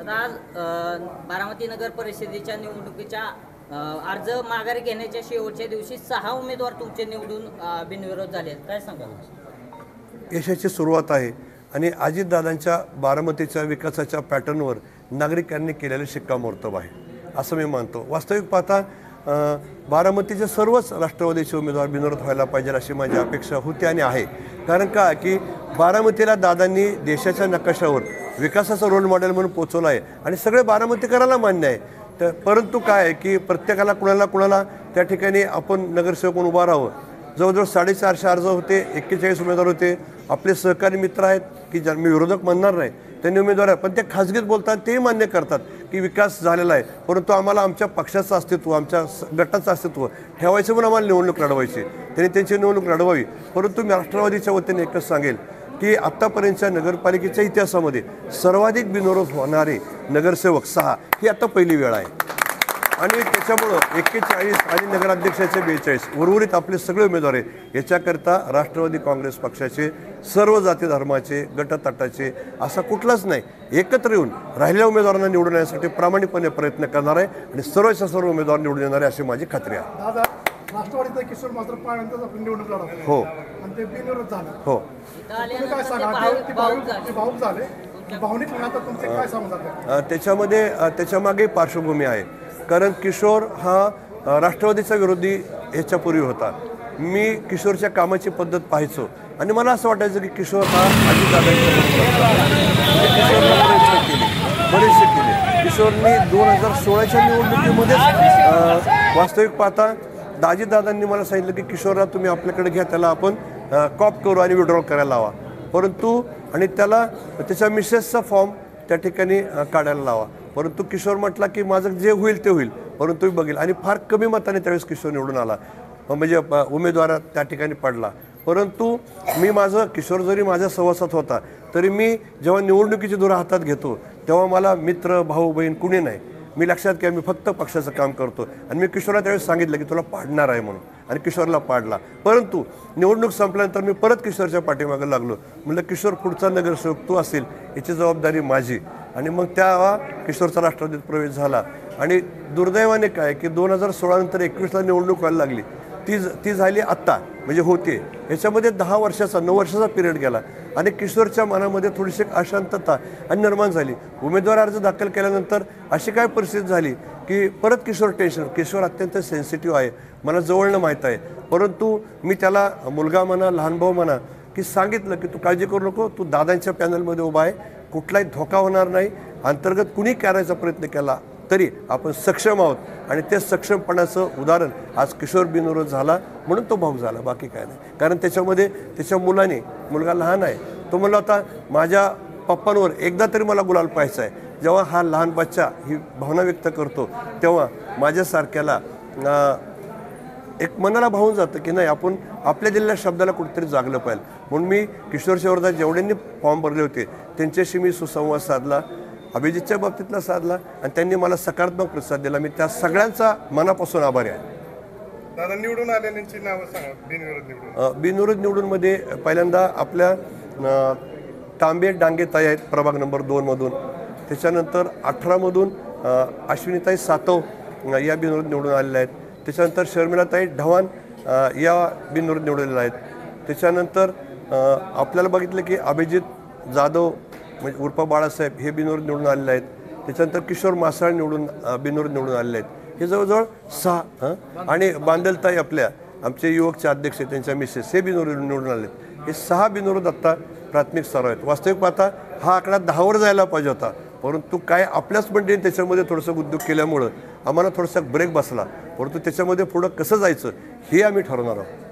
आज बारामती नगर परिषदेच्या निवडणुकीच्या अर्ज माघारी घेण्याच्या शेवटच्या दिवशी 6 उमेदवार तुमचे निवडून बिनविरोध झाले, काय सांगाल? यशाची सुरुवात आहे आणि अजितदादांच्या बारामतीच्या विकासाच्या पॅटर्नवर नागरिकांनी केलेले शिक्कामोर्तब आहे असं मी मानतो। वास्तविक पाहता बारामतीचे सर्वच राष्ट्रवादीचे उमेदवार बिनविरोध व्हायला पाहिजे अशी माझी अपेक्षा होती आणि आहे। कारण का की बारामतीला दादांनी देशाच्या नकाशावर विकासाचा रोल मॉडेल म्हणून पोचवला आहे आणि सगळे बारामतीकरांना मान्य आहे। तर परंतु काय आहे की प्रत्येकाला कुणाला त्या ठिकाणी आपण नगरसेवक म्हणून उभा राहावं। जवळजवळ 450 अर्ज होते, 41 उमेदवार होते। आपले सहकारी मित्र आहेत की ज्यांना मी विरोधक म्हणणार नाही, त्यांनी उमेदवार आहे, पण ते खाजगीत बोलतात, ते मान्य करतात की विकास झालेला आहे, परंतु आम्हाला आमच्या पक्षाचं अस्तित्व, आमच्या गटाचं अस्तित्व ठेवायचं म्हणून आम्हाला निवडणूक लढवायची। त्यांनी त्यांची निवडणूक लढवावी। परंतु मी राष्ट्रवादीच्या वतीने एकच सांगेल की आत्तापर्यंतच्या नगरपालिकेच्या इतिहासामध्ये सर्वाधिक बिनविरोध होणारे नगरसेवक 6 ही आता पहिली वेळ आहे आणि त्याच्यामुळं 41 आणि नगराध्यक्षाचे 42 उर्वरित आपले सगळे उमेदवार आहेत। याच्याकरता राष्ट्रवादी काँग्रेस पक्षाचे सर्व जाती धर्माचे गटतटाचे असा कुठलाच नाही, एकत्र येऊन राहिलेल्या उमेदवारांना निवडून येण्यासाठी प्रामाणिकपणे प्रयत्न करणार आहे आणि सर्व उमेदवार निवडून येणार आहे अशी माझी खात्री आहे। राष्ट्रवादीचा किशोर मात्र पाण्यातच आपण निवडणूक लढवतो हो आणि ते बिनविरोध झालं हो। तुम्ही काय सांगा ते भाऊक झाले भावनिक आता तुमचे काय समजतात? त्याच्यामागे पार्श्वभूमी आहे। कारण किशोर हा राष्ट्रवादीचा विरोधी ह्याच्यापूर्वी होता। मी किशोरच्या कामाची पद्धत पाहायचो आणि मला असं वाटायचं की किशोर हा बरेचसे केले। किशोरनी 2016च्या निवडणुकीमध्येच वास्तविक पाहता अजितदादांनी मला सांगितलं की किशोरला तुम्ही आपल्याकडे घ्या, त्याला आपण कॉप करू आणि विड्रॉल करायला लावा, परंतु आणि त्याला त्याच्या मिसेसचा फॉर्म त्या ठिकाणी काढायला लावा। परंतु किशोर म्हटला की माझं जे होईल ते होईल, परंतु बघेल, आणि फार कमी मताने त्यावेळेस किशोर निवडून आला, म्हणजे उमेदवार त्या ठिकाणी पडला। परंतु मी किशोर जरी माझ्या सहवासात होता तरी मी जेव्हा निवडणुकीची धुरा हातात घेतो तेव्हा मला मित्र भाऊ बहीण कुणी नाही, मी लक्षात घ्या मी फक्त पक्षाचं काम करतो आणि मी किशोरला त्यावेळेस सांगितलं की तुला पाडणार आहे म्हणून, आणि किशोरला पाडला। परंतु निवडणूक संपल्यानंतर मी परत किशोरच्या पाठीमागे लागलो, म्हटलं किशोर पुढचा नगरसेवक तू असेल, याची जबाबदारी माझी, आणि मग त्या किशोरचा राष्ट्रवादीत प्रवेश झाला। आणि दुर्दैवाने काय की 2016 नंतर 21ला निवडणूक व्हायला लागली, ती झाली आत्ता म्हणजे होते, याच्यामध्ये 9 वर्षाचा पिरियड गेला आणि किशोरच्या मनामध्ये थोडीशी अशांतता आणि निर्माण झाली। उमेदवार अर्ज दाखल केल्यानंतर अशी काय परिस्थिती झाली की परत किशोर अत्यंत सेन्सिटिव्ह आहे, मला जवळनं माहीत आहे, परंतु मी त्याला मुलगा म्हणा लहान भाऊ म्हणा की सांगितलं की तू काळजी करू नको, तू दादांच्या पॅनलमध्ये उभा आहे, कुठलाही धोका होणार नाही, अंतर्गत कुणी करायचा प्रयत्न केला तरी आपण सक्षम आहोत, आणि ते सक्षमपणाचं उदाहरण आज किशोर बिनविरोध झाला म्हणून तो भाऊ झाला, बाकी काय नाही। कारण त्याच्यामध्ये त्याच्या मुलगा लहान आहे, तो म्हणला होता माझ्या पप्पांवर एकदा तरी मला गुलाल पाहायचा आहे। जेव्हा हा लहान बच्चा ही भावना व्यक्त करतो तेव्हा माझ्यासारख्याला एक मनाला भावून जातं की नाही, आपण आपल्या दिलेल्या शब्दाला कुठेतरी जागलं पाहिजे। म्हणून मी किशोरच्या विरोधात जेवढ्यांनी फॉर्म भरले होते त्यांच्याशी मी सुसंवाद साधला, अभिजितच्या बाबतीतला साधला, आणि त्यांनी मला सकारात्मक प्रतिसाद दिला। मी त्या सगळ्यांचा मनापासून आभारी आहे। दादा निवडून आलेल्यांची नावं सांगा। बिनविरोध निवडूनमध्ये पहिल्यांदा आपल्या तांबे डांगेताई आहेत प्रभाग नंबर 2 मधून, त्याच्यानंतर 18 मधून अश्विनीताई सातव या बिनविरोध निवडून आलेल्या आहेत, त्याच्यानंतर शर्मिलाताई ढवाण या बिनविरोध निवडलेल्या आहेत, त्याच्यानंतर आपल्याला बघितलं की अभिजित जाधव म्हणजे उर्फ बाळासाहेब हे बिनविरोध निवडून आलेले आहेत, त्याच्यानंतर किशोर मासाळ बिनविरोध निवडून आलेले आहेत, हे जवळजवळ 6, आणि बांदलताई आपल्या आमचे युवकचे अध्यक्ष त्यांच्या मिसेस हे बिनविरोध निवडून आले आहेत। हे 6 बिनविरोध आत्ता प्राथमिक स्तरावर आहेत। वास्तविक पाहता हा आकडा 10वर जायला पाहिजे होता, परंतु काय आपल्याच मंडळीने त्याच्यामध्ये थोडंसं गुंतवणूक केल्यामुळं आम्हाला थोडासा ब्रेक बसला, परंतु त्याच्यामध्ये पुढं कसं जायचं हे आम्ही ठरवणार आहोत।